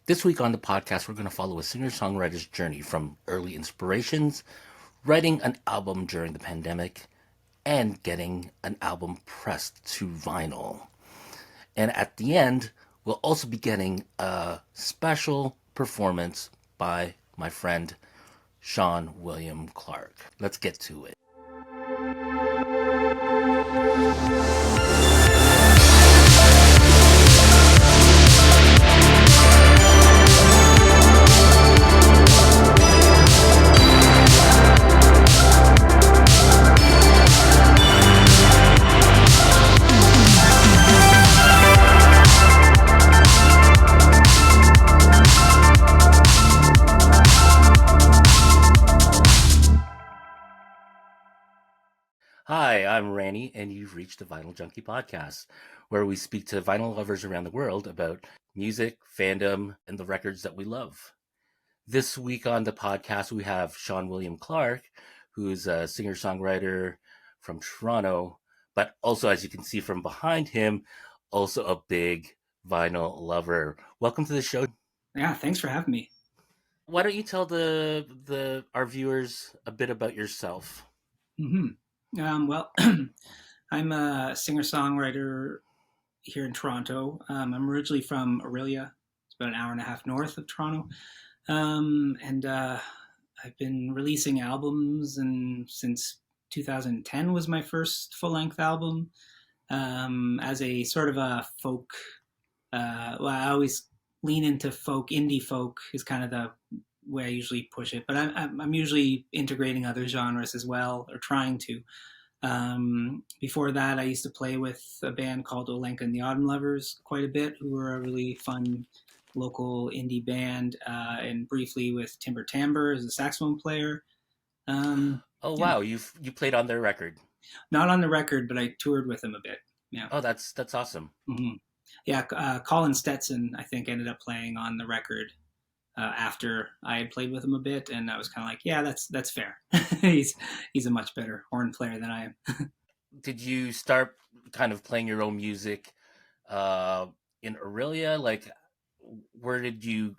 This week on the podcast, we're going to follow a singer-songwriter's journey from early inspirations, writing an album during the pandemic, and getting an album pressed to vinyl. And at the end, we'll also be getting a special performance by my friend Shawn William Clarke. Let's get to it. Hi, I'm Rannie, and you've reached the Vinyl Junkie Podcast, where we speak to vinyl lovers around the world about music, fandom, and the records that we love. This week on the podcast, we have Shawn William Clarke, who's a singer-songwriter from Toronto, but also, as you can see from behind him, also a big vinyl lover. Welcome to the show. Yeah, thanks for having me. Why don't you tell our viewers a bit about yourself? Well, I'm a singer-songwriter here in Toronto. I'm originally from Orillia. It's about an hour and a half north of Toronto. And I've been releasing albums, and since 2010 was my first full-length album. As a sort of a folk, I always lean into folk. Indie folk is kind of the way I usually push it, but I'm usually integrating other genres as well, or trying to. Before that, I used to play with a band called Olenka and the Autumn Lovers quite a bit, who were a really fun local indie band, and briefly with Timber Timbre as a saxophone player. Wow, you played on their record. Not on the record, but I toured with them a bit. Yeah. Oh, that's awesome. Mm-hmm. Yeah, Colin Stetson, I think, ended up playing on the record after I had played with him a bit, and I was kind of like, yeah, that's fair. he's a much better horn player than I am. Did you start kind of playing your own music in Orillia? Like, where did you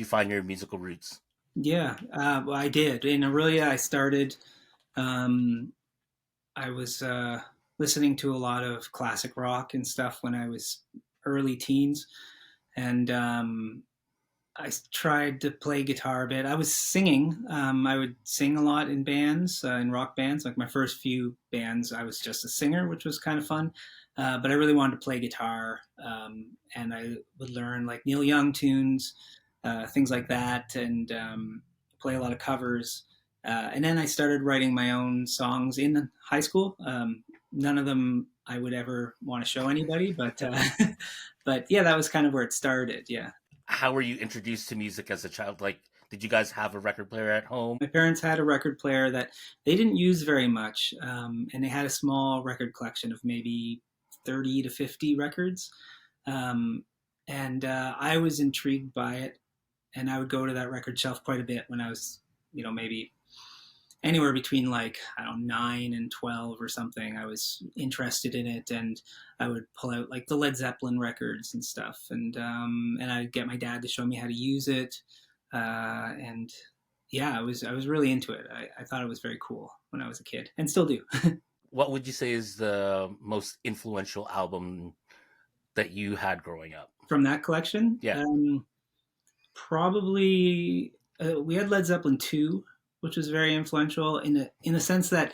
find your musical roots? Yeah, well, I did. In Orillia, I started. I was listening to a lot of classic rock and stuff when I was early teens, and I tried to play guitar a bit. I was singing. I would sing a lot in bands, in rock bands. Like my first few bands, I was just a singer, which was kind of fun. But I really wanted to play guitar, and I would learn like Neil Young tunes, things like that, and play a lot of covers. And then I started writing my own songs in high school. None of them I would ever want to show anybody, but but yeah, that was kind of where it started. Yeah. How were you introduced to music as a child? Like, did you guys have a record player at home? My parents had a record player that they didn't use very much, and they had a small record collection of maybe 30 to 50 records. And I was intrigued by it, and I would go to that record shelf quite a bit when I was, maybe anywhere between like, I don't know, 9 and 12 or something. I was interested in it, and I would pull out like the Led Zeppelin records and stuff, and I'd get my dad to show me how to use it, and yeah, I was really into it. I thought it was very cool when I was a kid, and still do. What would you say is the most influential album that you had growing up? From that collection? Yeah. Probably we had Led Zeppelin 2, which was very influential in a sense that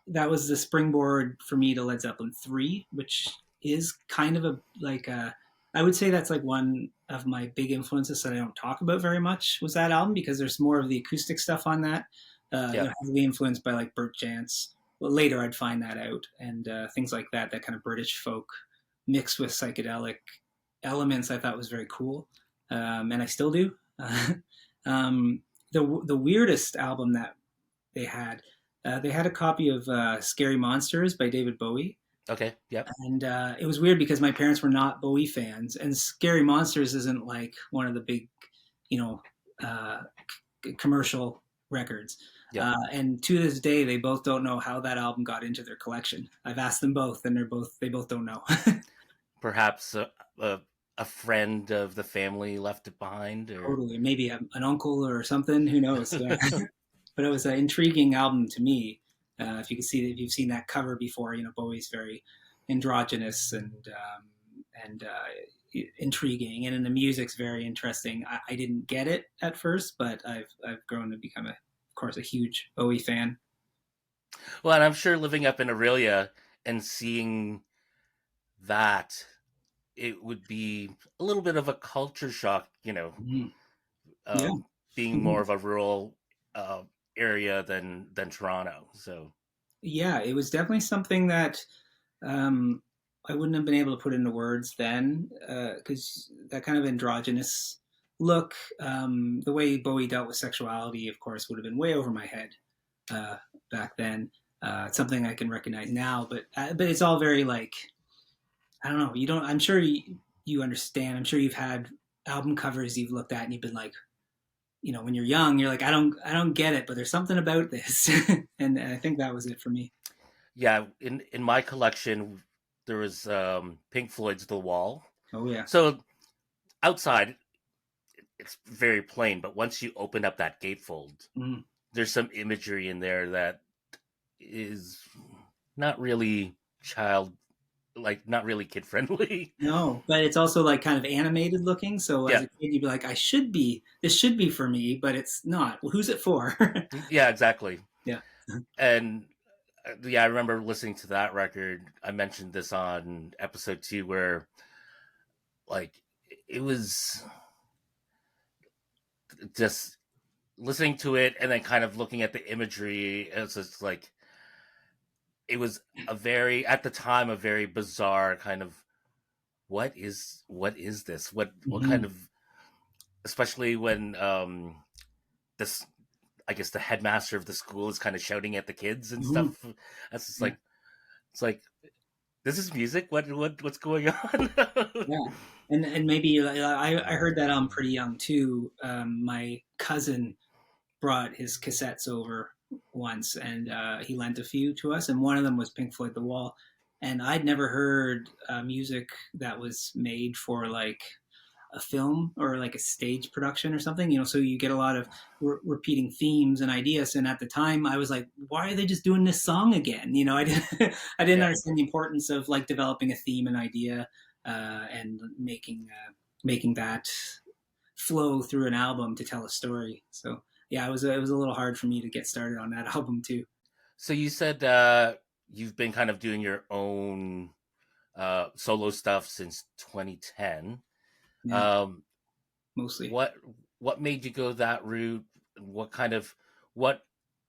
was the springboard for me to Led Zeppelin 3, which is kind of I would say that's like one of my big influences that I don't talk about very much, was that album, because there's more of the acoustic stuff on that, heavily influenced by like Bert Jansch. Well, later I'd find that out, and things like that kind of British folk mixed with psychedelic elements I thought was very cool, and I still do. The weirdest album that they had a copy of Scary Monsters by David Bowie. Okay, yep. And it was weird because my parents were not Bowie fans, and Scary Monsters isn't like one of the big, commercial records. Yep. And to this day, they both don't know how that album got into their collection. I've asked them both, and they both don't know. Perhaps a a friend of the family left it behind, or Totally. Maybe an uncle or something. Who knows? Yeah. But it was an intriguing album to me. If you can see, if you've seen that cover before, Bowie's very androgynous and intriguing, and then the music's very interesting. I didn't get it at first, but I've grown to become, of course, a huge Bowie fan. well, and I'm sure living up in Aurelia and seeing that, it would be a little bit of a culture shock, Mhm. Yeah. um, being more of a rural uh, area than Toronto. So Yeah, it was definitely something that um, I wouldn't have been able to put into words then, because that kind of androgynous look, the way Bowie dealt with sexuality, of course, would have been way over my head uh, back then. It's something I can recognize now, but it's all very like, I don't know. You don't. I'm sure you understand. I'm sure you've had album covers you've looked at and you've been like, when you're young, you're like, I don't get it, but there's something about this, and I think that was it for me. yeah, in my collection there was Pink Floyd's The Wall. Oh yeah. So outside it's very plain, but once you open up that gatefold, Mm. there's some imagery in there that is not really child like not really kid friendly. No, but it's also like kind of animated looking. So as Yeah, a kid, you'd be like, this should be for me, but it's not. Well, who's it for? yeah, exactly. Yeah. And yeah, I remember listening to that record. I mentioned this on episode 2 where like it was just listening to it and then kind of looking at the imagery. It's just like it was a very at the time a very bizarre kind of what is this? What kind Hmm. of, especially when this, I guess the headmaster of the school is kind of shouting at the kids and Hmm. stuff. That's just Yeah. like it's like this is music. What's going on? Yeah. And maybe I heard that I'm pretty young too. My cousin brought his cassettes over once, and he lent a few to us, and one of them was Pink Floyd The Wall. And I'd never heard music that was made for like a film or like a stage production or something, so you get a lot of repeating themes and ideas. And at the time I was like, why are they just doing this song again? I didn't I didn't Yeah. understand the importance of like developing a theme and idea, and making that flow through an album to tell a story. So yeah, it was a little hard for me to get started on that album too. So you said you've been kind of doing your own solo stuff since 2010. Yeah, Um, mostly. what what made you go that route? What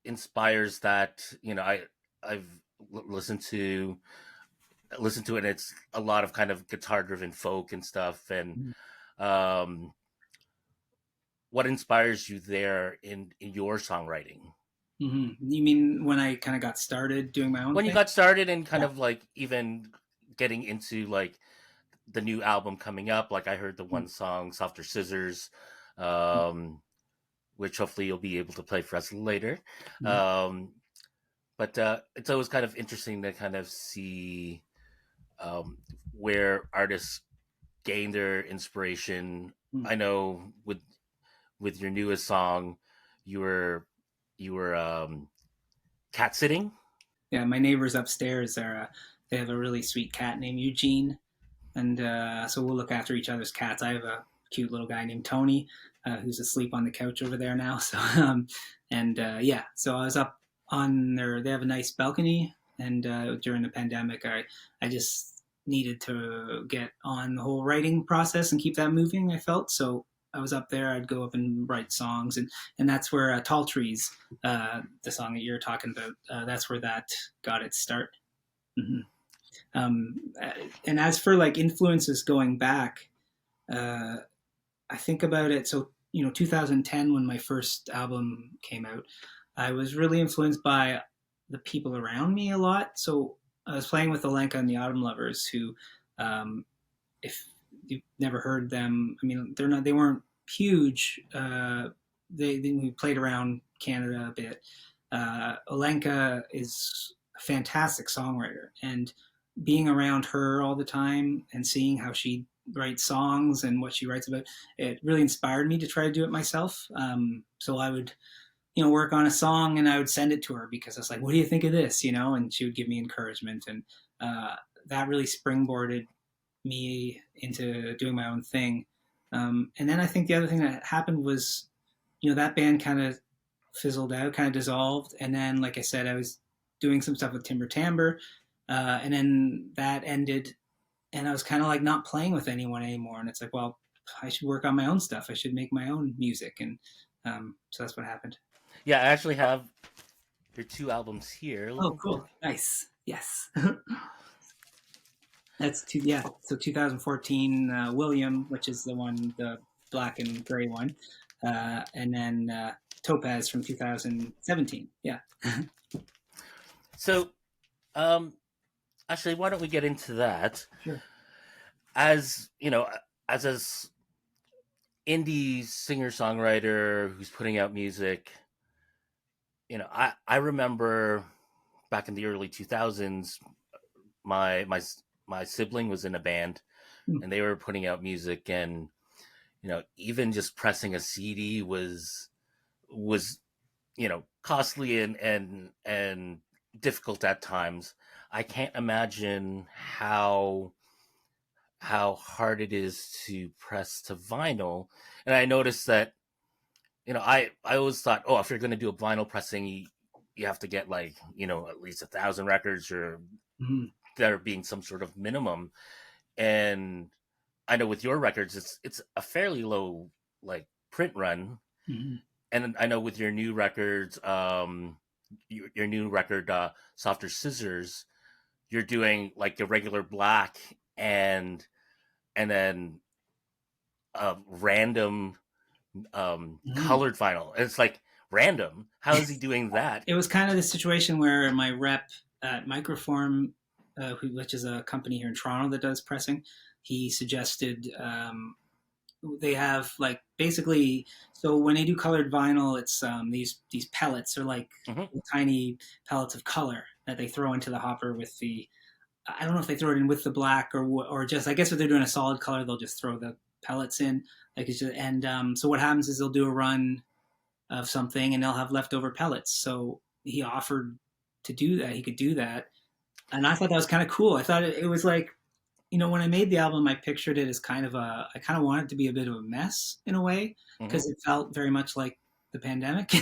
inspires that? I've listened to it. And it's a lot of kind of guitar driven folk and stuff. And um, what inspires you there in your songwriting? You mean when I kind of got started doing my own When you thing? got started and kind Yeah. of like even getting into like the new album coming up, like I heard the Mm-hmm. one song Softer Scissors, um, which hopefully you'll be able to play for us later. um, but it's always kind of interesting to kind of see where artists gain their inspiration. Mm-hmm. I know with your newest song, you were cat sitting. Yeah, my neighbors upstairs they have a really sweet cat named Eugene, and so we'll look after each other's cats. I have a cute little guy named Tony, who's asleep on the couch over there now. So and yeah, so I was up on their. They have a nice balcony, and during the pandemic, I just needed to get on the whole writing process and keep that moving. I felt so. I was up there. I'd go up and write songs, and that's where Tall Trees, the song that you're talking about, that's where that got its start. Hmm. Um, and as for like influences going back, uh, I think about it. So 2010 when my first album came out, I was really influenced by the people around me a lot. So I was playing with Alenka and the Autumn Lovers, who, if you've never heard them, I mean, they weren't huge. We played around Canada a bit. Alenka is a fantastic songwriter, and being around her all the time and seeing how she write songs and what she writes about, it really inspired me to try to do it myself. So I would, work on a song and I would send it to her because I was like, what do you think of this? And she would give me encouragement. And that really springboarded me into doing my own thing. And then I think the other thing that happened was, that band kind of fizzled out, kind of dissolved. And then, like I said, I was doing some stuff with Timber Timbre. And then that ended and I was kind of like not playing with anyone anymore. And it's like, well, I should work on my own stuff. I should make my own music. And so that's what happened. Yeah, I actually have your 2 albums here. Oh, cool. Nice. Yes. That's yeah. So 2014 William, which is the black and gray one, and then Topaz from 2017. Yeah. So, actually, why don't we get into that? Sure. As as indie singer-songwriter who's putting out music, I remember back in the early 2000s, my sibling was in a band and they were putting out music, and even just pressing a CD was costly and difficult at times. I can't imagine how hard it is to press to vinyl. And I noticed that I always thought, oh, if you're going to do a vinyl pressing, you have to get like at least 1,000 records, or there being some sort of minimum. And I know with your records, it's a fairly low like print run. And I know with your new records, your new record, Softer Scissors, you're doing like a regular black and then random colored vinyl. And it's like, random? How is he doing that? It was kind of the situation where my rep at Microform, which is a company here in Toronto that does pressing, he suggested they have like basically, so when they do colored vinyl, it's these pellets are like tiny pellets of color that they throw into the hopper with the, I don't know if they throw it in with the black or just, I guess if they're doing a solid color, they'll just throw the pellets in. Like it's just, and so what happens is they'll do a run of something and they'll have leftover pellets. So he offered to do that. He could do that. And I thought that was kind of cool. I thought it was like, when I made the album, I pictured it as I kind of wanted it to be a bit of a mess in a way, because it felt very much like the pandemic.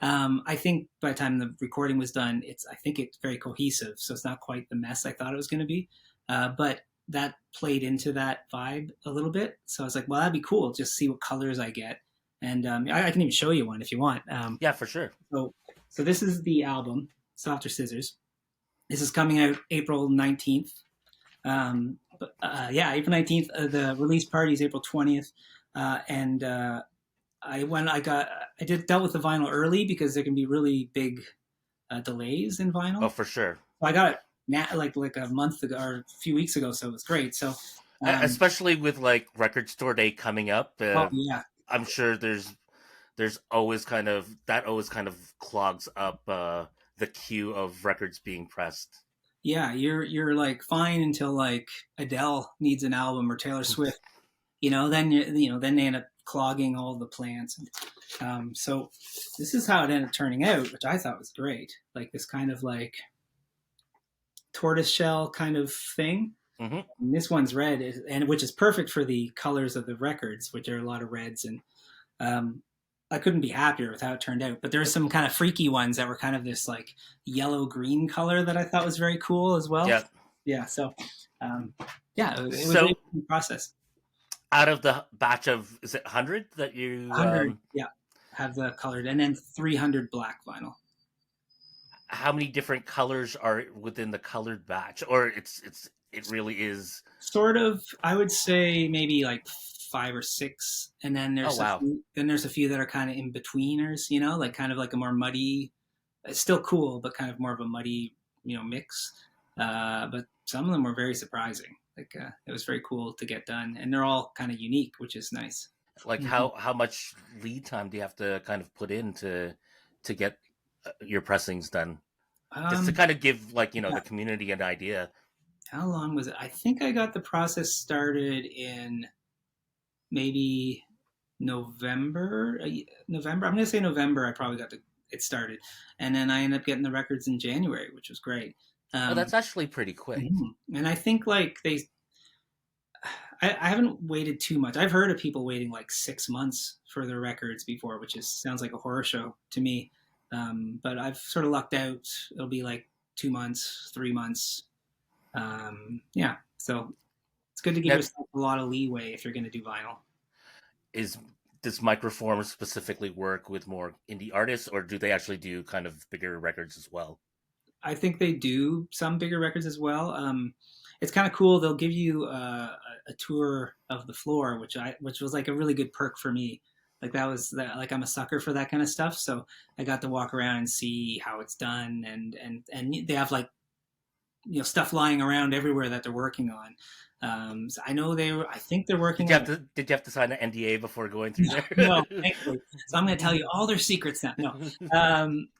I think by the time the recording was done, I think it's very cohesive. So it's not quite the mess I thought it was going to be. But that played into that vibe a little bit. So I was like, well, that'd be cool. Just see what colors I get. And I can even show you one if you want. Yeah, for sure. So this is the album, Softer Scissors. This is coming out April 19th. April 19th. The release party is April 20th. And I dealt with the vinyl early because there can be really big delays in vinyl. Oh, for sure. So I got it like a month ago or a few weeks ago, so it was great. So especially with like Record Store Day coming up, yeah, I'm sure there's always kind of clogs up the queue of records being pressed. Yeah, you're like fine until like Adele needs an album or Taylor Swift, then then they end up clogging all the plants. So this is how it ended up turning out, which I thought was great. Like this kind of like tortoiseshell kind of thing. And this one's red, and which is perfect for the colors of the records, which are a lot of reds. And I couldn't be happier with how it turned out. But there's some kind of freaky ones that were kind of this like yellow-green color that I thought was very cool as well. Yeah. Yeah. So, it was a good process. Out of the batch of, is it 100 that you... 100, have the colored, and then 300 black vinyl. How many different colors are within the colored batch? Or it really is... Sort of, I would say maybe like 5 or 6, and then there's a few that are kind of in betweeners, like kind of like a more muddy, it's still cool, but kind of more of a muddy, mix. But some of them were very surprising. Like it was very cool to get done, and they're all kind of unique, which is nice. Like how much lead time do you have to kind of put in to get your pressings done? Just to kind of give the community an idea. how long was it? I think I got the process started in maybe November. November. I'm going to say November. I probably got it started, and then I ended up getting the records in January, which was great. Oh, Um, that's actually pretty quick. and I think like I haven't waited too much. I've heard of people waiting like 6 months for their records before, which is sounds like a horror show to me. But I've sort of lucked out. It'll be like 2 months, 3 months. Yeah, so it's good to give Now, yourself a lot of leeway if you're going to do vinyl. is does Microform specifically work with more indie artists, or do they actually do kind of bigger records as well? I think they do some bigger records as well. It's kind of cool. They'll give you a tour of the floor, which was like a really good perk for me. Like that was that. Like I'm a sucker for that kind of stuff, so I got to walk around and see how it's done, and they have like stuff lying around everywhere that they're working on. So I know I think they're working on. Did you have to sign an NDA before going through there? No, thankfully. So I'm going to tell you all their secrets now. No,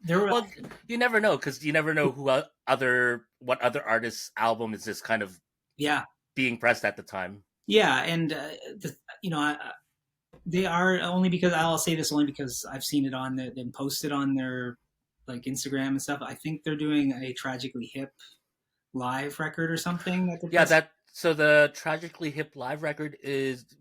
there were. Well, you never know, because you never know what other artists' album is just kind of being pressed at the time. Yeah, and they are only because I'll say this only because I've seen it on them posted on their like Instagram and stuff. I think they're doing a Tragically Hip live record or something. So the Tragically Hip live record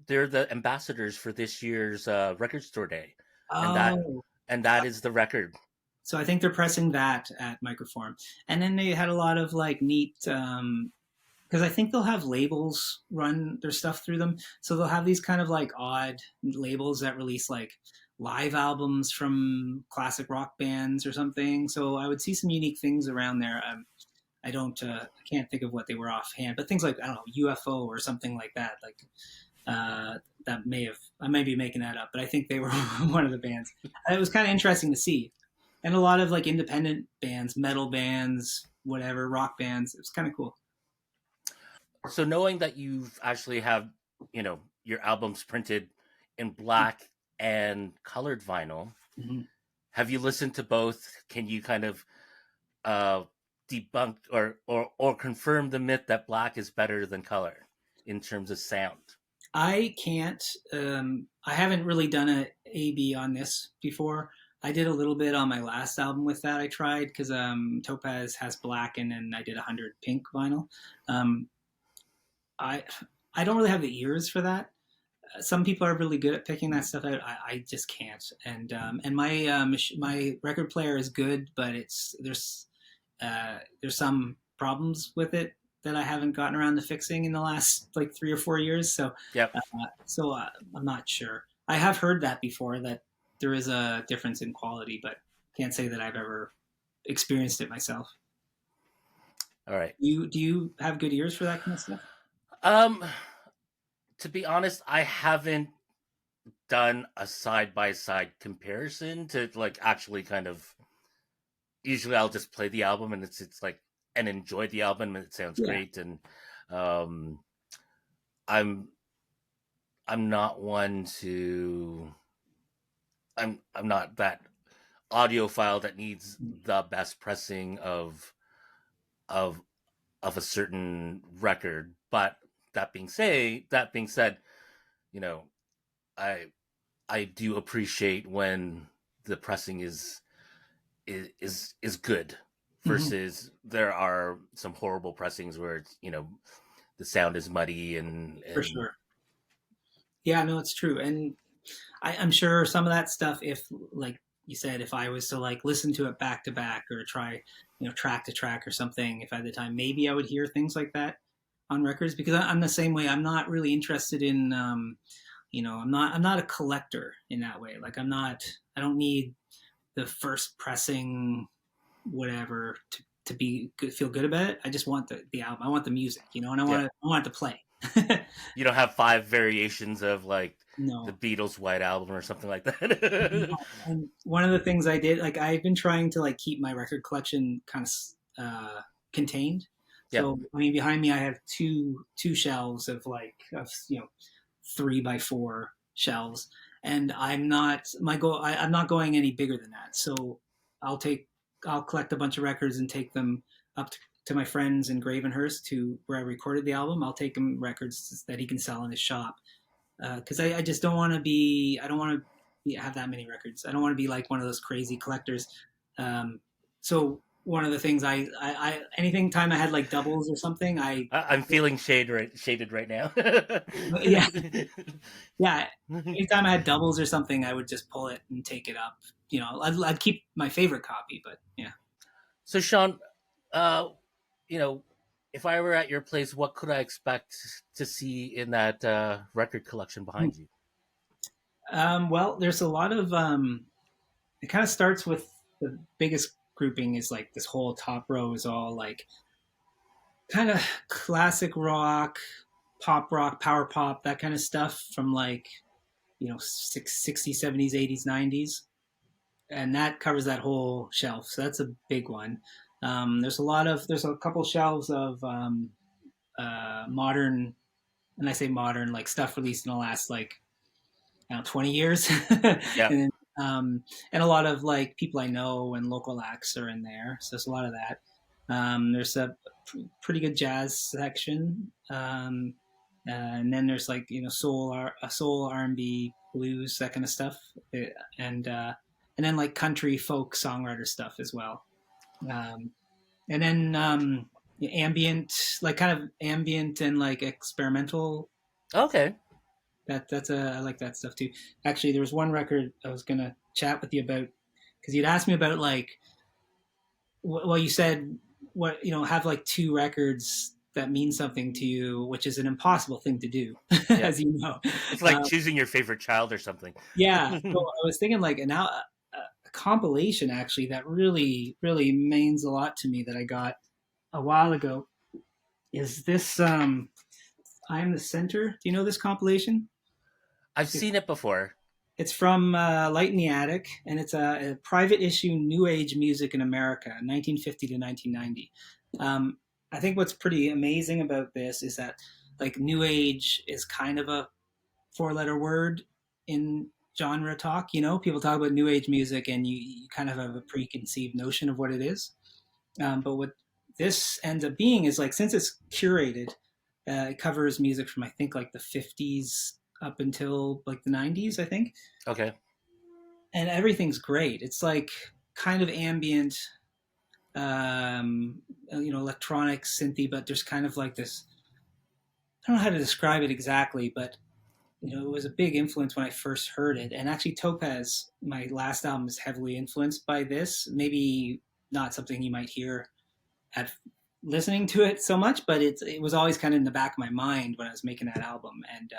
they're the ambassadors for this year's record store day, and that is the record. So I think they're pressing that at Microform, and then they had a lot of like neat. Because I think they'll have labels run their stuff through them. So they'll have these kind of like odd labels that release like live albums from classic rock bands or something. So I would see some unique things around there. I can't think of what they were offhand, but things like, I don't know, UFO or something like that. Like I may be making that up, but I think they were one of the bands. It was kind of interesting to see. And a lot of like independent bands, metal bands, whatever, rock bands. It was kind of cool. So knowing that you actually have, your albums printed in black and colored vinyl, have you listened to both? Can you kind of debunk or confirm the myth that black is better than color in terms of sound? I can't. I haven't really done a A/B on this before. I did a little bit on my last album with that. I tried because Topaz has black, and then I did 100 pink vinyl. I don't really have the ears for that. Some people are really good at picking that stuff out. I just can't. And my record player is good, but there's some problems with it that I haven't gotten around to fixing in the last like 3 or 4 years. So yep. I'm not sure. I have heard that before, that there is a difference in quality, but can't say that I've ever experienced it myself. All right. Do you have good ears for that kind of stuff? To be honest, I haven't done a side-by-side comparison to like actually kind of. Usually, I'll just play the album and it's like and enjoy the album and it sounds great, and I'm not one to. I'm not that audiophile that needs the best pressing of a certain record, but that being said, I do appreciate when the pressing is good versus there are some horrible pressings where it's, the sound is muddy and for sure. Yeah, no, it's true. And I'm sure some of that stuff, if like you said, if I was to like listen to it back to back or try, track to track or something, if I had the time, maybe I would hear things like that on records, because I'm the same way. I'm not really interested in, I'm not a collector in that way. Like I don't need the first pressing, whatever, to be good, feel good about it. I just want the album. I want the music, and I want it to play. You don't have 5 variations of like no. the Beatles' White Album or something like that. No. And one of the things I did, like I've been trying to like keep my record collection kind of contained. So I mean, behind me I have two shelves of 3x4 shelves, and I'm not going any bigger than that. So I'll collect a bunch of records and take them up to my friends in Gravenhurst, where I recorded the album. I'll take him records that he can sell in his shop, because I just don't want to be. I don't want to have that many records. I don't want to be like one of those crazy collectors. So one of the things anything time I had like doubles or something, I'm feeling shaded right now. yeah, yeah. Anytime I had doubles or something, I would just pull it and take it up. I'd keep my favorite copy, but yeah. So Shawn, uh, if I were at your place, what could I expect to see in that record collection behind you? Well, there's a lot of. It kind of starts with the biggest grouping is like this whole top row is all like kind of classic rock, pop rock, power pop, that kind of stuff from like 60s, 70s, 80s, 90s, and that covers that whole shelf. So that's a big one. There's a couple shelves of modern, and I say modern, like stuff released in the last like 20 years. Yeah. And a lot of like people I know and local acts are in there. So there's a lot of that. There's a pretty good jazz section. And then there's like, soul, R&B, blues, that kind of stuff. And then like country folk songwriter stuff as well. And then ambient, like kind of ambient and like experimental. Okay. I like that stuff too. Actually, there was one record I was gonna chat with you about, because you'd asked me about like, well, you said have like two records that mean something to you, which is an impossible thing to do, as you know. It's like choosing your favorite child or something. Yeah, so I was thinking like a compilation actually that really really means a lot to me that I got a while ago is this. I'm the Center. Do you know this compilation? I've seen it before. It's from Light in the Attic, and it's a private issue New Age music in America, 1950 to 1990. I think what's pretty amazing about this is that like New Age is kind of a four-letter word in genre talk. People talk about New Age music, and you kind of have a preconceived notion of what it is. But what this ends up being is like, since it's curated, it covers music from I think like the 50s up until like the 90s, I think. Okay. And everything's great. It's like kind of ambient, electronic synthy, but there's kind of like this. I don't know how to describe it exactly, but it was a big influence when I first heard it. And actually, Topaz, my last album, is heavily influenced by this. Maybe not something you might hear at listening to it so much, but it was always kind of in the back of my mind when I was making that album. And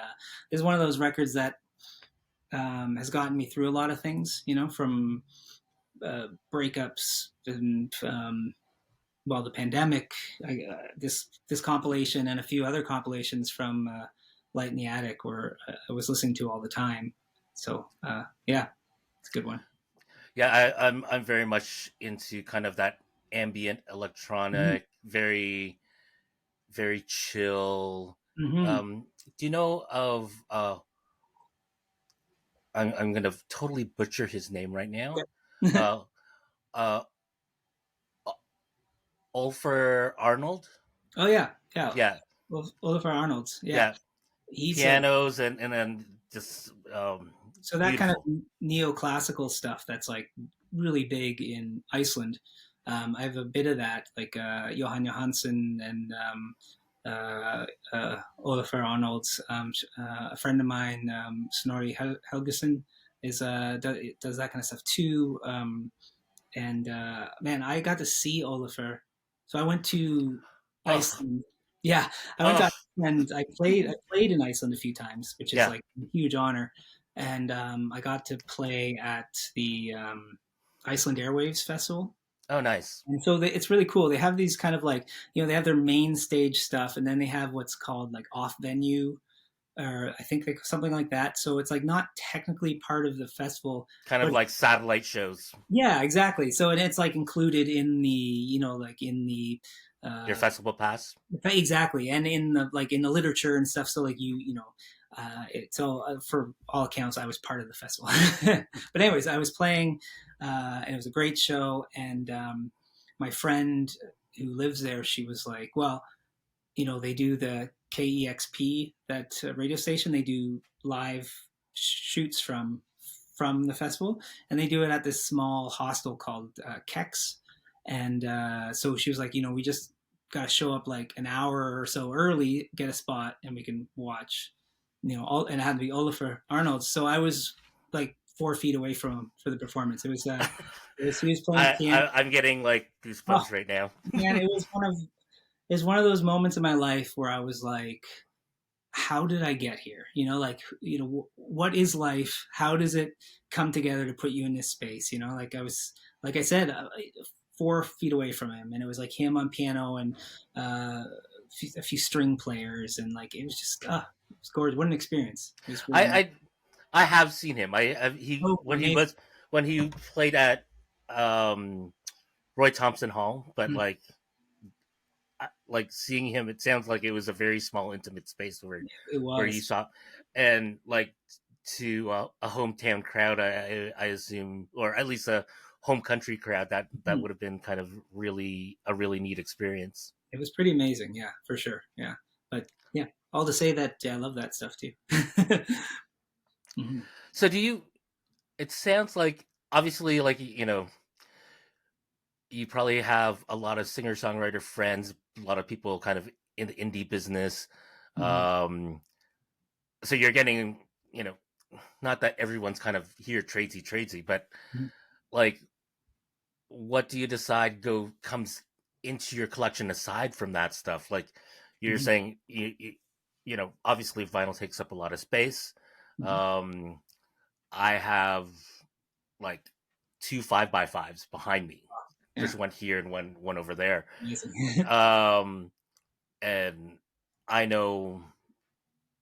it's one of those records that has gotten me through a lot of things, from breakups and the pandemic. This compilation and a few other compilations from Light in the Attic where I was listening to all the time. So yeah, it's a good one. Yeah, I'm very much into kind of that ambient electronic, very very chill. Do you know of I'm gonna totally butcher his name right now. Ulfer Arnold. Oh yeah. Ulfer Arnold's. Yeah. He's pianos and then just so that beautiful kind of neoclassical stuff that's like really big in Iceland. I have a bit of that, like Johan Johansson and Olafur Arnold's. A friend of mine, Snorri Helgeson, does that kind of stuff too. And man, I got to see Olafur. So I went to Iceland. Yeah, I went to Iceland. I played in Iceland a few times, which is like a huge honor. And I got to play at the Iceland Airwaves Festival. Oh, nice. And so it's really cool. They have these kind of like, they have their main stage stuff, and then they have what's called like off venue, or I think something like that. So it's like not technically part of the festival. Kind of like satellite shows. Yeah, exactly. So it's like included in the, like in the your festival pass. Exactly, and in the literature and stuff. So like for all accounts, I was part of the festival. But anyways, I was playing, and it was a great show. And my friend who lives there, she was like, well, they do the KEXP, that radio station. They do live shoots from the festival, and they do it at this small hostel called Kex. And so she was like, we just got to show up like an hour or so early, get a spot, and we can watch. And it had to be Olafur Arnold. So I was like 4 feet away from him for the performance. It was he was playing piano. I'm getting like goosebumps right now. Man, it was one of those moments in my life where I was like, how did I get here? What is life? How does it come together to put you in this space? Like I said, 4 feet away from him, and it was like him on piano and a few string players, and like it was just it was gorgeous. What an experience! Really I have seen him. When he played at Roy Thompson Hall, but like seeing him, it sounds like it was a very small, intimate space where you saw, and like to a hometown crowd, I assume, or at least a home country crowd, that would have been kind of a really neat experience. It was pretty amazing, yeah, for sure, yeah. But yeah, all to say that I love that stuff too. Mm-hmm. So it sounds like, obviously, like, you probably have a lot of singer-songwriter friends, a lot of people kind of in the indie business. Mm-hmm. So you're getting, not that everyone's kind of here tradesy, but mm-hmm. like, what do you decide comes into your collection aside from that stuff? Like you're mm-hmm. saying, obviously vinyl takes up a lot of space. Mm-hmm. I have like 2 5x5s behind me. Yeah. There's one here and one over there. And I know,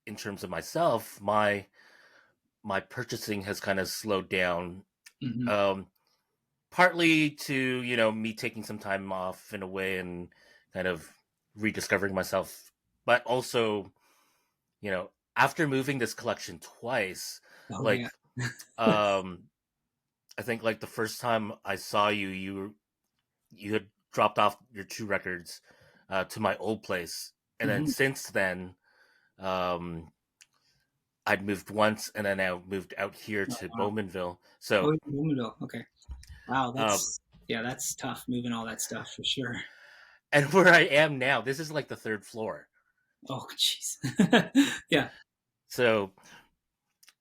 in terms of myself, my purchasing has kind of slowed down. Mm-hmm. Partly to, me taking some time off in a way and kind of rediscovering myself, but also, after moving this collection twice, I think like the first time I saw you had dropped off your 2 records to my old place, and mm-hmm. then since then, I'd moved once, and then I moved out here to Bowmanville. So Bowmanville, okay. Wow, that's tough, moving all that stuff for sure. And where I am now, this is like the 3rd floor. Oh, jeez. Yeah. So,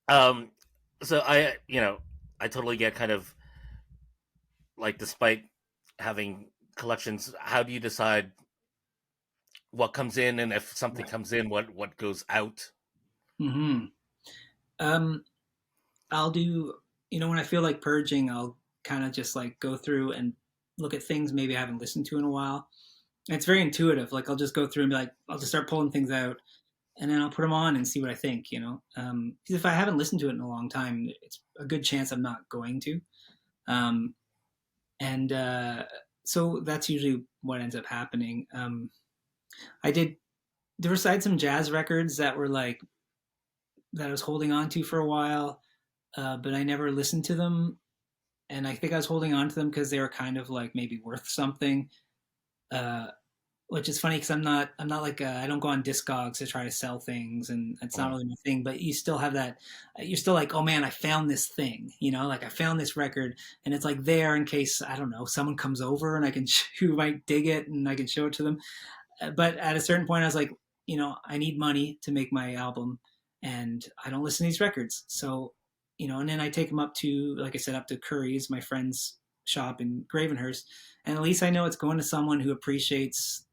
so I totally get kind of like, despite having collections, how do you decide what comes in, and if something comes in, what goes out? Mm-hmm. I'll do, when I feel like purging, I'll kind of just like go through and look at things maybe I haven't listened to in a while. And it's very intuitive. Like I'll just go through and be like, I'll just start pulling things out, and then I'll put them on and see what I think, because if I haven't listened to it in a long time, it's a good chance I'm not going to. So that's usually what ends up happening. There were some jazz records that were like, that I was holding on to for a while, but I never listened to them. And I think I was holding on to them because they were kind of like maybe worth something, which is funny because I'm not like, I don't go on Discogs to try to sell things, and it's not really my thing, but you still have that, you're still like, oh man, I found this thing, like I found this record, and it's like there in case, I don't know, someone comes over and who might dig it and I can show it to them. But at a certain point I was like, I need money to make my album, and I don't listen to these records. So, and then I take them up to, like I said, up to Curry's, my friend's shop in Gravenhurst. And at least I know it's going to someone who appreciates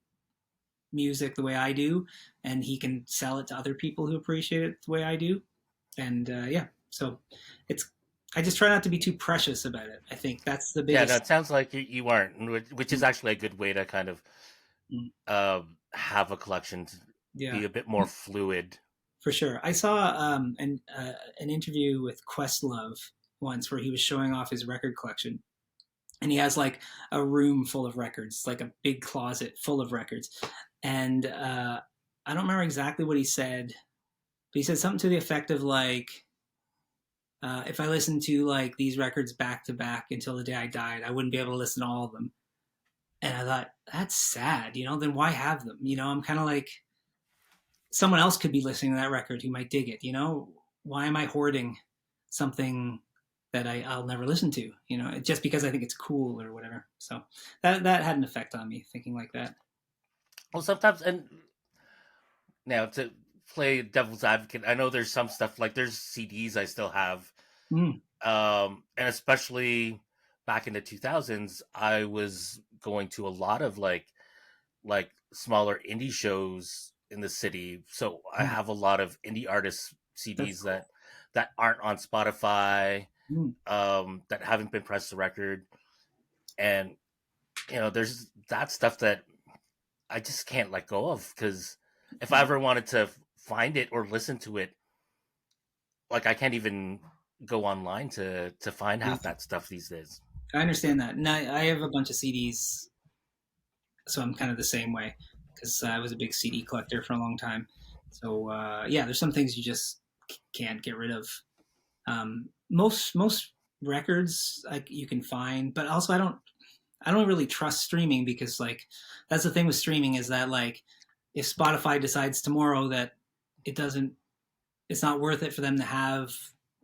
music the way I do, and he can sell it to other people who appreciate it the way I do. And so I just try not to be too precious about it. I think that's the biggest. Yeah, no, it sounds like you aren't, which is actually a good way to kind of have a collection to be a bit more fluid. For sure. I saw an interview with Questlove once where he was showing off his record collection. And he has like a room full of records, like a big closet full of records. And I don't remember exactly what he said, but he said something to the effect of like, if I listened to like these records back to back until the day I died, I wouldn't be able to listen to all of them. And I thought, that's sad. Then why have them? I'm kind of like, someone else could be listening to that record who might dig it. Why am I hoarding something that I'll never listen to? Just because I think it's cool or whatever. So that had an effect on me thinking like that. Well, sometimes, and now to play devil's advocate, I know there's some stuff like there's CDs I still have, Mm, and especially back in the 2000s, I was going to a lot of like smaller indie shows in the city. So I mm, have a lot of indie artists that's CDs cool. that aren't on Spotify, Mm, that haven't been pressed to record, and there's that stuff that I just can't let go of because if I yeah. ever wanted to find it or listen to it, like I can't even go online to find Yeah. half that stuff these days. I understand that. And I have a bunch of CDs, so I'm kind of the same way because I was a big CD collector for a long time. So yeah, there's some things you just can't get rid of. Most records like you can find, but also I don't really trust streaming because like that's the thing with streaming is that like if Spotify decides tomorrow that it doesn't it's not worth it for them to have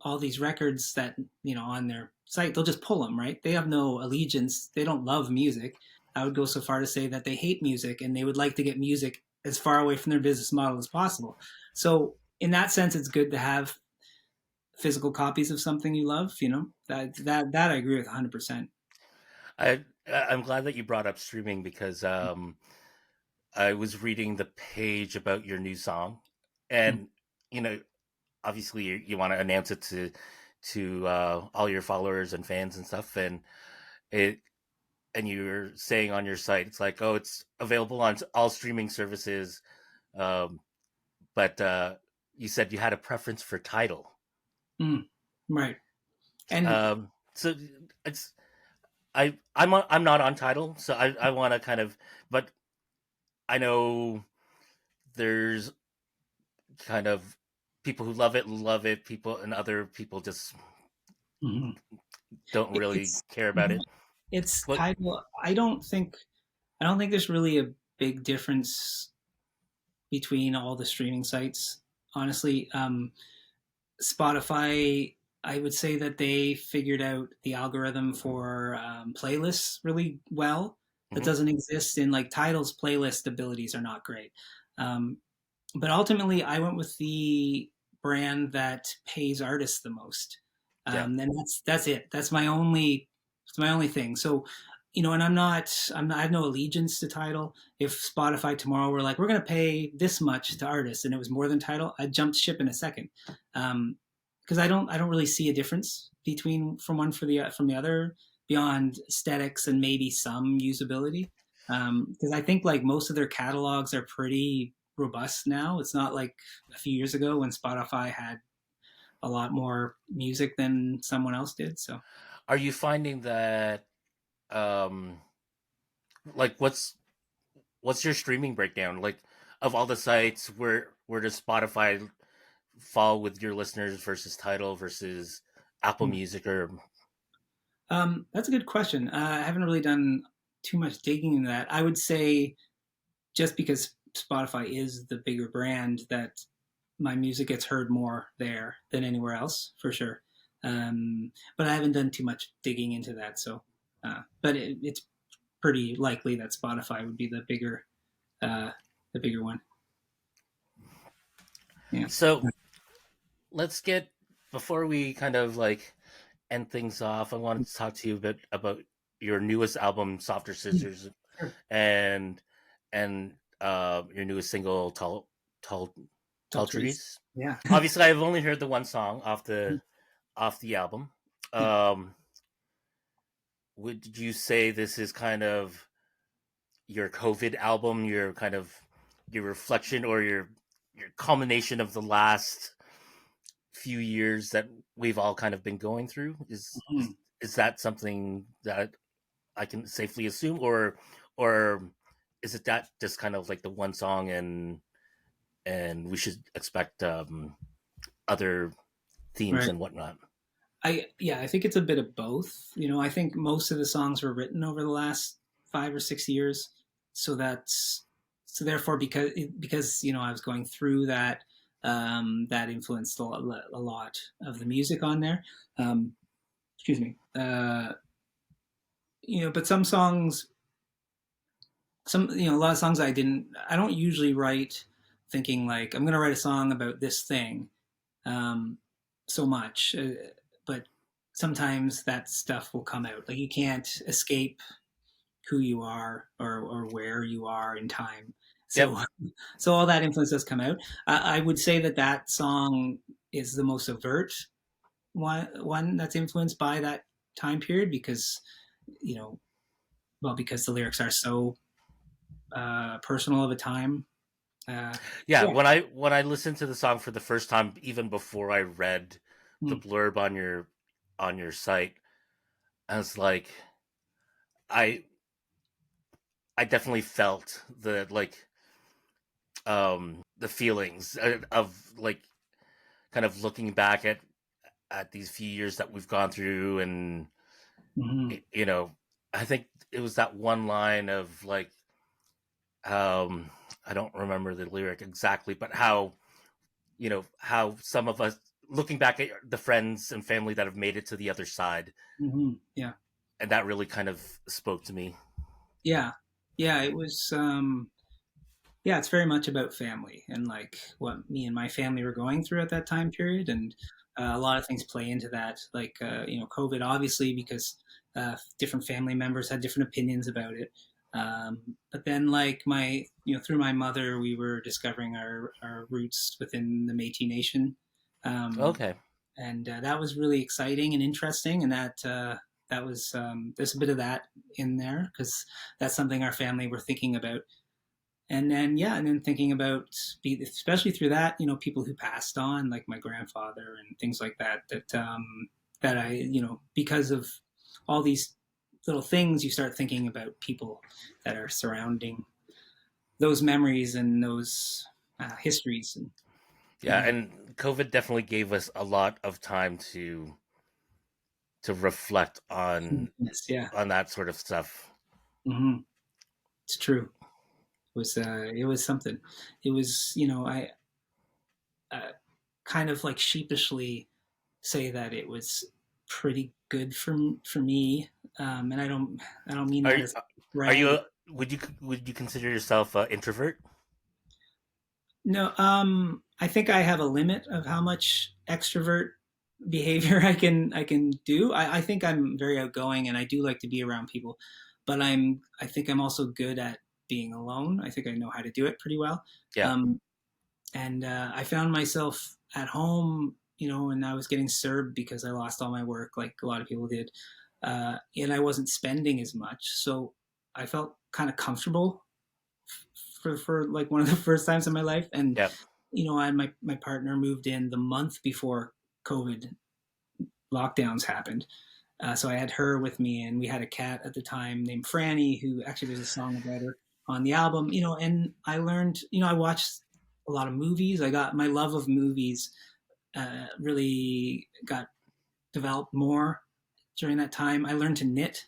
all these records that on their site, they'll just pull them, right? They have no allegiance, they don't love music. I would go so far to say that they hate music and they would like to get music as far away from their business model as possible. So in that sense it's good to have physical copies of something you love. That I agree with 100%. I'm glad that you brought up streaming because I was reading the page about your new song, and you know, obviously you want to announce it to all your followers and fans and stuff, it and you're saying on your site it's like, oh, it's available on all streaming services, um, but you said you had a preference for title. Mm, right. And So it's I'm not on title, so I want to kind of, but I know there's kind of people who love it, people and other people just mhm. don't really it's care about mhm. it. It's But title. I don't think there's really a big difference between all the streaming sites. Honestly, Spotify, I would say that they figured out the algorithm for playlists really well. That mhm, doesn't exist in like titles. Playlist abilities are not great. Um, but ultimately, I went with the brand that pays artists the most. yeah, And that's it. It's my only thing. So, and I'm not, I have no allegiance to title. If Spotify tomorrow were like, we're going to pay this much to artists, and it was more than title, I'd jump ship in a second. Because I don't really see a difference between from the other beyond aesthetics and maybe some usability. Because I think like most of their catalogs are pretty robust now. It's not like a few years ago when Spotify had a lot more music than someone else did. So are you finding that um like what's your streaming breakdown like of all the sites? Where does Spotify fall with your listeners versus title versus Apple Music or that's a good question. I haven't really done too much digging in that. I would say just because Spotify is the bigger brand, that my music gets heard more there than anywhere else for sure. But I haven't done too much digging into that. So, but it's pretty likely that Spotify would be uh, the bigger one. Yeah. so let's get before we kind of like end things off. I wanted to talk to you a bit about your newest album, Softer Scissors, Sure. and your newest single, Tall Tall Tall trees. Trees. Yeah. Obviously, I've only heard the one song off the album. Yeah. Um, would you say this is kind of your COVID album, your kind of your reflection or your culmination of the last few years that we've all kind of been going through? Mhm. Is that something that I can safely assume, or is it that just kind of like the one song and we should expect other themes Right. and whatnot? I think it's a bit of both. I think most of the songs were written over the last 5 or 6 years. so that's so therefore because I was going through that, that influenced a lot of the music on there. Um, excuse me. But some songs, a lot of songs I don't usually write thinking like I'm going to write a song about this thing, um, so much, but sometimes that stuff will come out. Like you can't escape who you are, or where you are in time. Yep. So, so all that influence does come out. I would say that that song is the most overt one that's influenced by that time period because, you know, because the lyrics are so personal of a time. Uh, Yeah, yeah. when I listened to the song for the first time, even before I read the Mm. blurb on your site, I was like, I I definitely felt the feelings of like kind of looking back at these few years that we've gone through, and Hmm. you know, I think it was that one line of like, um, I don't remember the lyric exactly, but how, how some of us, looking back at the friends and family that have made it to the other side, Hmm. Yeah. and that really kind of spoke to me. Yeah. Yeah. It was. Yeah, it's very much about family and like what me and my family were going through at that time period, and a lot of things play into that. Like COVID, obviously, because different family members had different opinions about it. But then, like through my mother, we were discovering our roots within the Métis Nation, um, Okay. and that was really exciting and interesting. And that was there's a bit of that in there because that's something our family were thinking about. And then and then thinking about, especially through that, people who passed on, like my grandfather and things like that, that I, because of all these little things, you start thinking about people that are surrounding those memories and those histories. And Yeah, and COVID definitely gave us a lot of time to reflect yes, yeah. on that sort of stuff. Hmm. It's true. It was something. It was, I uh, kind of like sheepishly say that it was pretty good for me, and I don't mean Are that you, as are you brag. would you consider yourself an introvert? No, I think I have a limit of how much extrovert behavior I can do. I think I'm very outgoing and I do like to be around people, but I think I'm also good at being alone. I think I know how to do it pretty well. Yeah. Um, and I found myself at home, and I was getting served because I lost all my work, like a lot of people did, and I wasn't spending as much, so I felt kind of comfortable for like one of the first times in my life. And Yeah. my partner moved in the month before COVID lockdowns happened. So I had her with me, and we had a cat at the time named Franny, who actually there's a song about her on the album. And I learned, I watched a lot of movies. I got my love of movies really got developed more during that time. I learned to knit,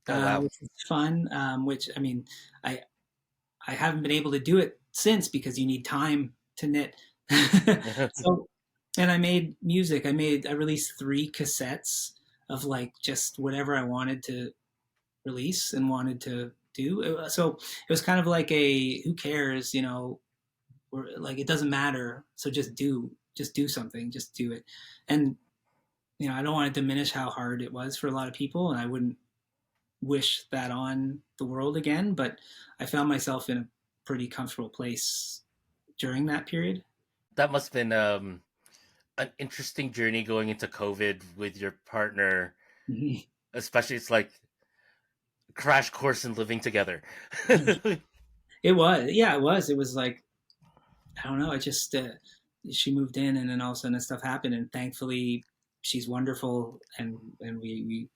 Oh wow. which was fun. Which I mean, I I haven't been able to do it since because you need time to knit. So, and I made music. I released 3 cassettes of like just whatever I wanted to release and wanted to do. So it was kind of like a who cares, or like it doesn't matter. So just do something, just do it. And I don't want to diminish how hard it was for a lot of people, and I wouldn't wish that on the world again. But I found myself in a pretty comfortable place during that period. That must have been an interesting journey going into COVID with your partner, Mhm. especially it's like crash course in living together. It was, yeah, it was. It was like I don't know. I just she moved in, and then all of a sudden stuff happened, and thankfully she's wonderful, and we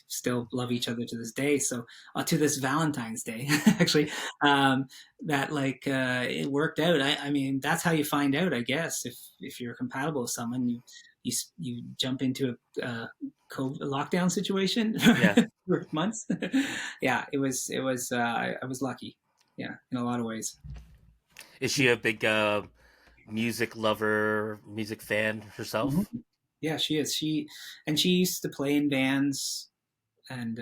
still love each other to this day. So to this Valentine's Day, actually, that like it worked out. I mean, that's how you find out, I guess, if you're compatible with someone, you jump into a lockdown situation Yeah. for months. Yeah, it was I was lucky. yeah, in a lot of ways. Is she a big music lover, music fan Mhm. herself? Yeah, she is. She used to play in bands, and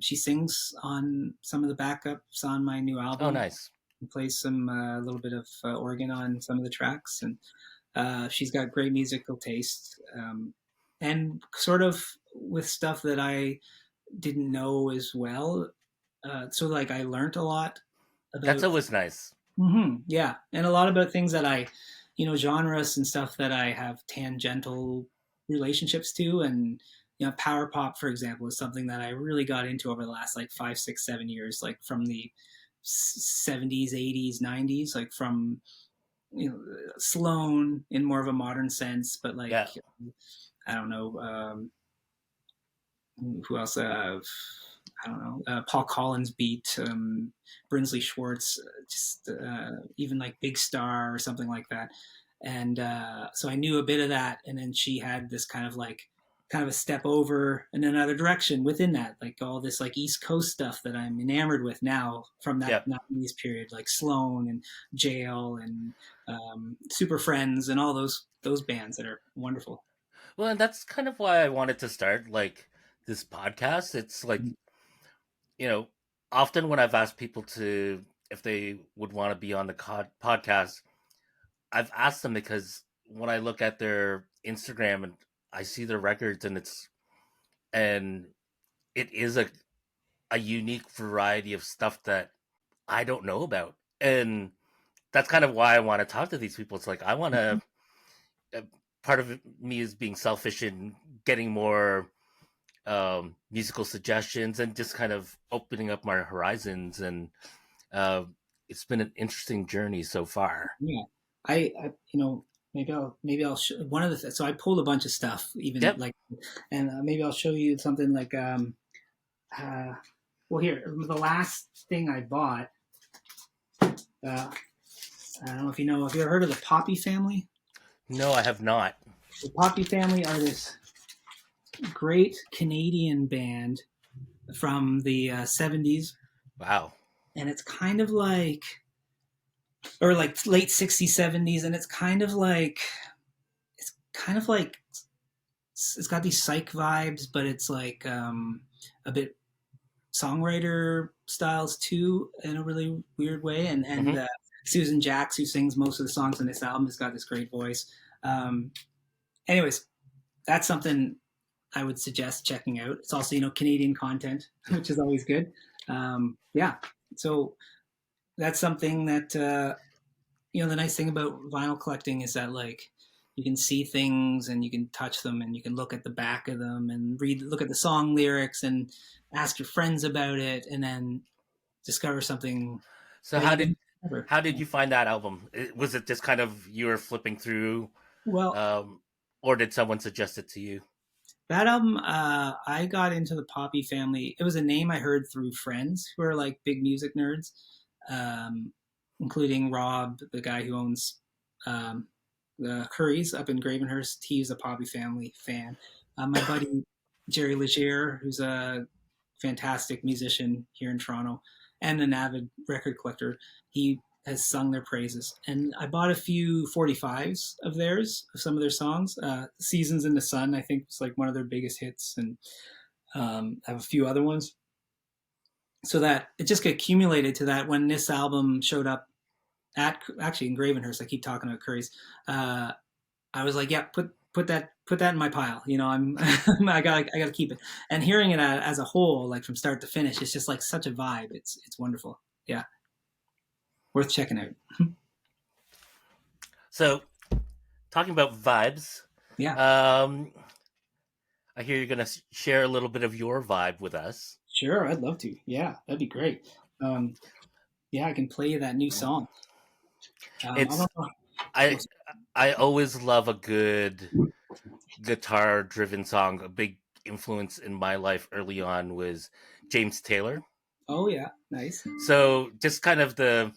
she sings on some of the backups on my new Oh, album. nice. And plays some a little bit of organ on some of the tracks, and she's got great musical taste, and sort of with stuff that I didn't know as well. So like I learned a lot That's about, always nice. yeah, and a lot about things that I, genres and stuff that I have tangential relationships to, and power pop, for example, is something that I really got into over the last like 5, 6, 7 years, like from the 70s, 80s, 90s, like from Sloan in more of a modern sense, but like Yeah. I don't know, who else? I don't know, Paul Collins beat, Brinsley Schwartz, just even like Big Star or something like that. And so I knew a bit of that. And then she had this kind of a step over in another direction within that, like all this like East Coast stuff that I'm enamored with now from that Yeah. 90s period, like Sloan and Jail and Super Friends and all those bands that are wonderful. Well, and that's kind of why I wanted to start like this podcast. It's like, you know, often when I've asked people to if they would want to be on the podcast, I've asked them because when I look at their Instagram and I see their records and it is a unique variety of stuff that I don't know about. And that's kind of why I want to talk to these people. It's like I want to uh, part of me is being selfish and getting more musical suggestions and just kind of opening up my horizons. And uh, it's been an interesting journey so far. Yeah, I maybe I'll one of the so I pulled a bunch of stuff even Yep. like, and maybe I'll show you something like uh well, here, the last thing I bought, I don't know if you know, have you ever heard of the Poppy Family? No, I have not. The Poppy Family are this great Canadian band from the 70s, Wow. and it's kind of like, or like late 60s, 70s, and it's kind of like it's got these psych vibes, but it's like a bit songwriter styles too in a really weird way. And Hmm. Susan Jacks, who sings most of the songs on this album, has got this great voice. Um, anyways, that's something I would suggest checking out. It's also Canadian content, which is always good. Yeah, so that's something that the nice thing about vinyl collecting is that like you can see things and you can touch them and you can look at the back of them and look at the song lyrics and ask your friends about it and then discover something So that you didn't ever. how did Yeah. you find that album? Was it just kind of you were flipping through, Well, um, or did someone suggest it to you? that album, I got into the Poppy Family. It was a name I heard through friends who are like big music nerds, um, including Rob, the guy who owns um, the Currys up in Gravenhurst. He's a Poppy Family fan. My buddy Jerry Leger, who's a fantastic musician here in Toronto and an avid record collector, he has sung their praises. And I bought a few 45s of theirs, of some of their songs. Seasons in the Sun, I think, was like one of their biggest hits, and I have a few other ones. So that it just accumulated to that when this album showed up at actually in Gravenhurst. I keep talking about Curry's. Uh, I was like, yeah, put that in my pile. I'm I gotta keep it. And hearing it as a whole, like from start to finish, it's just like such a vibe. It's wonderful. Yeah, worth checking out. So talking about vibes, Yeah, um, I hear you're going to share a little bit of your vibe with us. sure, I'd love to. Yeah, that'd be great. Um, yeah, I can play you that new song. I It's don't know. I I always love a good guitar driven song. A big influence in my life early on was James Taylor. Oh yeah, nice. So just kind of the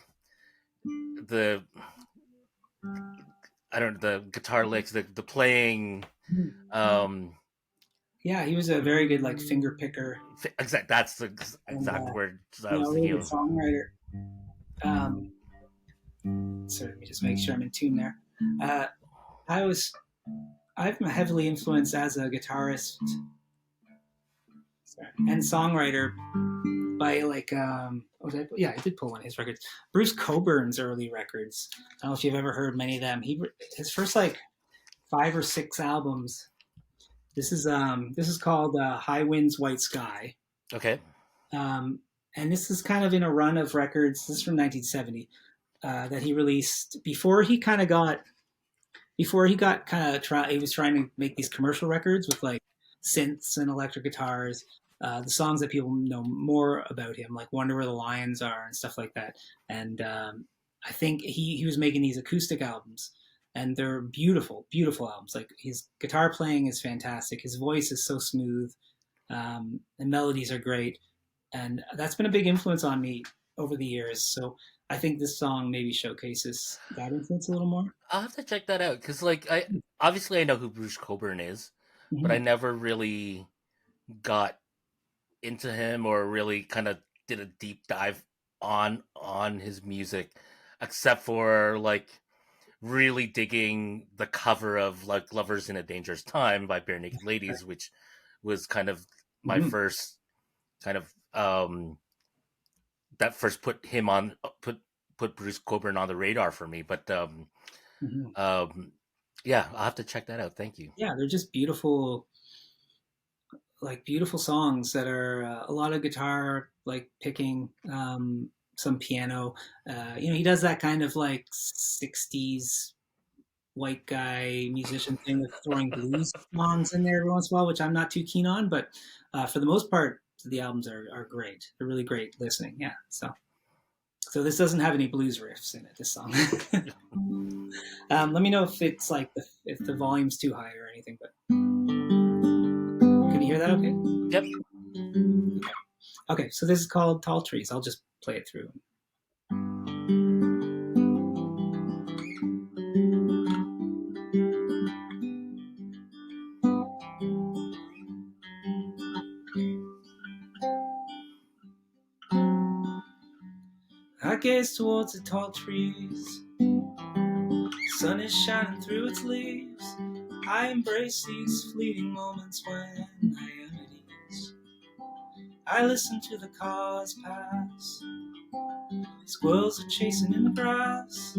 I don't know, the guitar licks, the playing. Um, Yeah, he was a very good like finger picker exact that's the and exact word I was really thinking good of. songwriter. So let me just make sure I'm in tune there. Uh, I'm heavily influenced as a guitarist and songwriter by I did pull one of his records. Bruce Coburn's early records. I don't know if you've ever heard many of them. His first like 5 or 6 albums. This is called High Winds, White Sky. Okay. And this is kind of in a run of records. This is from 1970 that he released before he got he was trying to make these commercial records with like synths and electric guitars. The songs that people know more about him, like "Wonder Where the Lions Are" and stuff like that. And I think he was making these acoustic albums, and they're beautiful, beautiful albums. Like his guitar playing is fantastic. His voice is so smooth. The melodies are great, and that's been a big influence on me over the years. So I think this song maybe showcases that influence a little more. I'll have to check that out because, like, I know who Bruce Coburn is, but I never really got into him or really kind of did a deep dive on his music, except for like really digging the cover of like "Lovers in a Dangerous Time" by Bare Naked Ladies, which was kind of my first kind of that first put him on put Bruce Coburn on the radar for me. But yeah, I'll have to check that out. Thank you. Yeah, they're just beautiful, like beautiful songs that are a lot of guitar, like picking, some piano. He does that kind of like 60s white guy musician thing with throwing blues songs in there every once in a while, which I'm not too keen on. But for the most part, the albums are great. They're really great listening. Yeah. So this doesn't have any blues riffs in it, this song. Let me know if it's like if the volume's too high or anything. But can you hear that okay? Yep. Okay, so this is called Tall Trees. I'll just play it through. I gaze towards the tall trees. The sun is shining through its leaves. I embrace these fleeting moments when I am at ease. I listen to the cars pass. Squirrels are chasing in the grass.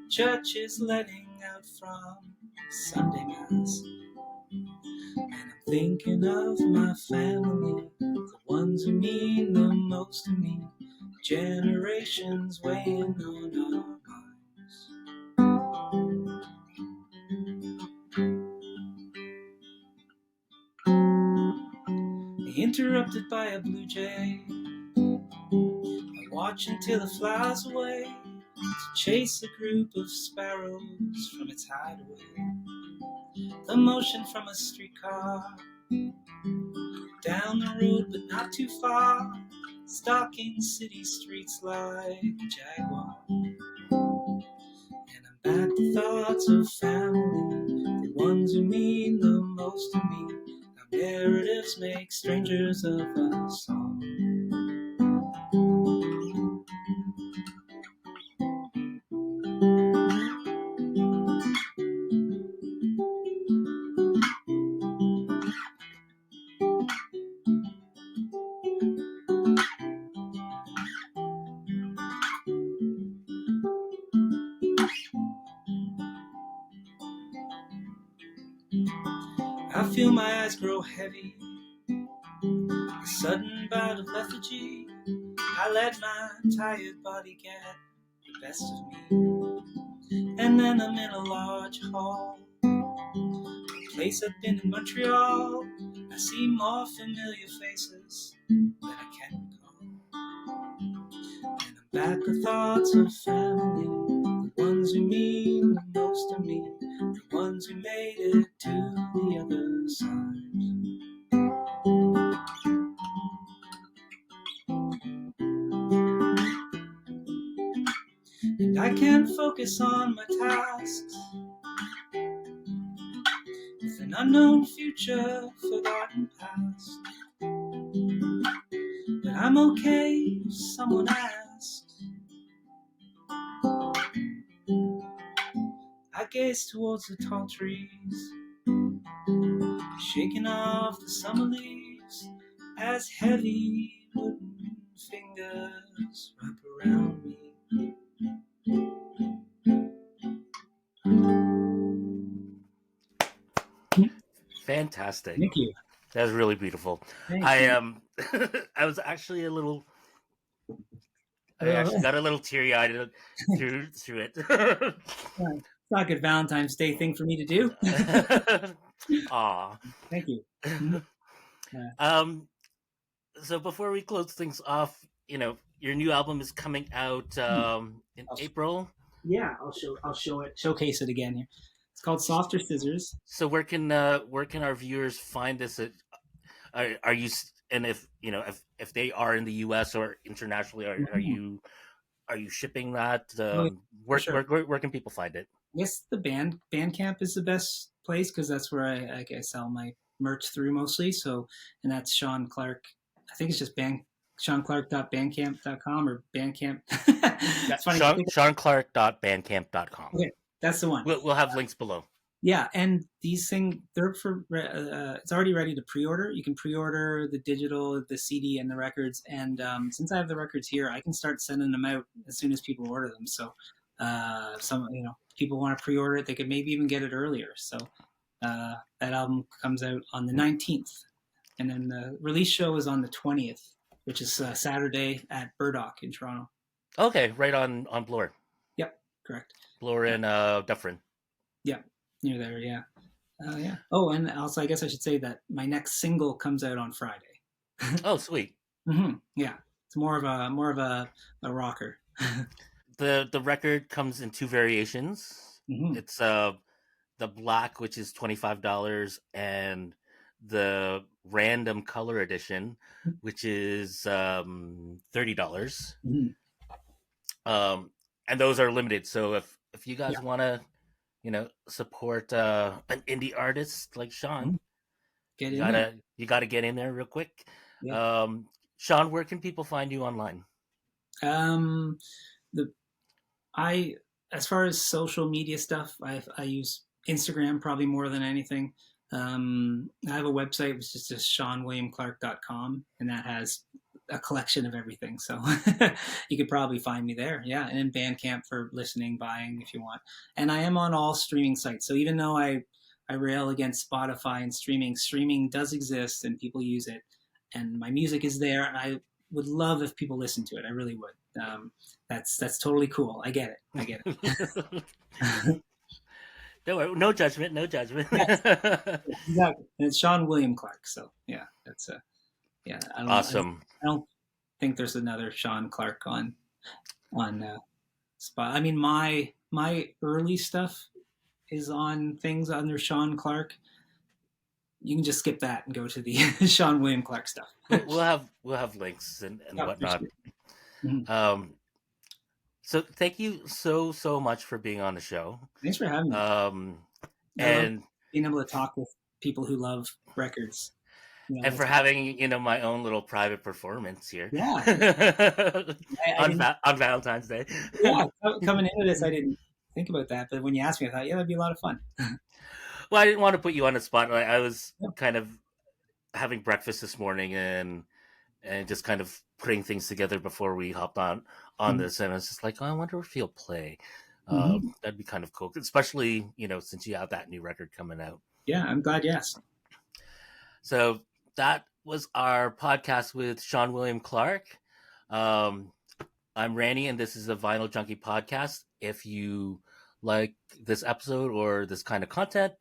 Church is letting out from Sunday Mass. And I'm thinking of my family, the ones who mean the most to me. Generations weighing on our minds. Interrupted by a blue jay, I watch until it flies away to chase a group of sparrows from its hideaway. The motion from a streetcar down the road but not too far, stalking city streets like a jaguar. And I'm back to thoughts of family, the ones who mean the most to me. How narratives make strangers of us all. I feel my eyes grow heavy, a sudden bout of lethargy. I let my tired body get the best of me. And then I'm in a large hall, a place I've been in Montreal. I see more familiar faces than I can recall. And I'm back with thoughts of family, the ones who mean the most to me, the ones who made it to the other side. And I can't focus on my tasks with an unknown future, forgotten past. But I'm okay if someone asks, gaze towards the tall trees, shaking off the summer leaves as heavy wooden fingers wrap around me. Fantastic. Thank you. That was really beautiful. Thank I you. I was actually I actually got a little teary eyed through it. It's not a good Valentine's Day thing for me to do. Aw. Thank you. Yeah. So before we close things off, your new album is coming out in April. Yeah, I'll showcase it again here. It's called Softer Scissors. So where can our viewers find this? Are you, and if they are in the U.S. or internationally, are you shipping that? Where can people find it? I guess the Bandcamp is the best place because that's where I sell my merch through mostly. So, and that's Shawn Clarke. I think it's just ShawnClarke.bandcamp.com or Bandcamp. It's funny. ShawnClarke.bandcamp.com. Okay, that's the one. We'll have links below. Yeah, and these things, they're for it's already ready to pre-order. You can pre-order the digital, the CD, and the records. And since I have the records here, I can start sending them out as soon as people order them. So people want to pre-order it, they could maybe even get it earlier. So that album comes out on the 19th, and then the release show is on the 20th, which is Saturday at Burdock in Toronto. Okay, right on Bloor. Yep, correct. Bloor and Dufferin. Yeah. Near there, yeah. Yeah. Oh, and also, I guess I should say that my next single comes out on Friday. Oh, sweet. Mm-hmm. Yeah, it's more of a rocker. The record comes in two variations. Mm-hmm. It's the black, which is $25, and the random color edition, which is $30. Mm-hmm. And those are limited. So if you guys want to support an indie artist like Shawn, you gotta get in there real quick. Yeah. Shawn, where can people find you online? As far as social media stuff, I use Instagram probably more than anything. I have a website which is just ShawnWilliamClarke.com, and that has a collection of everything. So you could probably find me there. Yeah. And in Bandcamp for listening, buying if you want. And I am on all streaming sites. So even though I rail against Spotify and streaming does exist and people use it, and my music is there. And I would love if people listen to it. I really would. That's totally cool. I get it. Don't worry. No judgment. Yes, exactly. And it's Shawn William Clarke. So yeah, that's yeah. Awesome. I don't think there's another Shawn Clarke on spot. I mean, my early stuff is on things under Shawn Clarke. You can just skip that and go to the Shawn William Clarke stuff. We'll have links and whatnot. Mm-hmm. So thank you so much for being on the show. Thanks for having me. And being able to talk with people who love records. And for having my own little private performance here. Yeah. on Valentine's Day. Yeah, coming into this, I didn't think about that, but when you asked me, I thought, yeah, that'd be a lot of fun. Well, I didn't want to put you on the spot. I was kind of having breakfast this morning and just kind of putting things together before we hopped on this, and I was just like, oh, I wonder if he'll play. That'd be kind of cool, especially since you have that new record coming out. Yeah, I'm glad you asked. So that was our podcast with Shawn William Clarke. I'm Rannie, and this is the Vinyl Junkie Podcast. If you like this episode or this kind of content,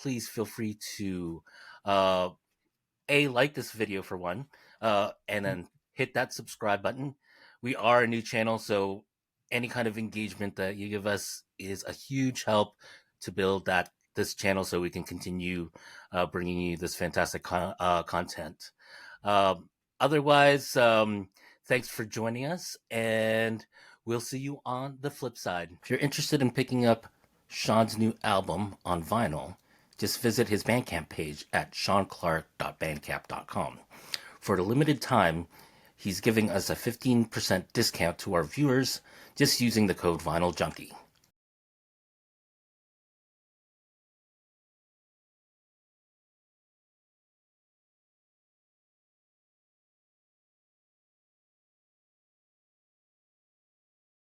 please feel free to like this video for one, and then hit that subscribe button. We are a new channel, so any kind of engagement that you give us is a huge help to build this channel so we can continue bringing you this fantastic content. Otherwise, thanks for joining us, and we'll see you on the flip side. If you're interested in picking up Shawn's new album on vinyl, just visit his Bandcamp page at ShawnClarke.bandcamp.com. For a limited time, he's giving us a 15% discount to our viewers just using the code Vinyl Junkie.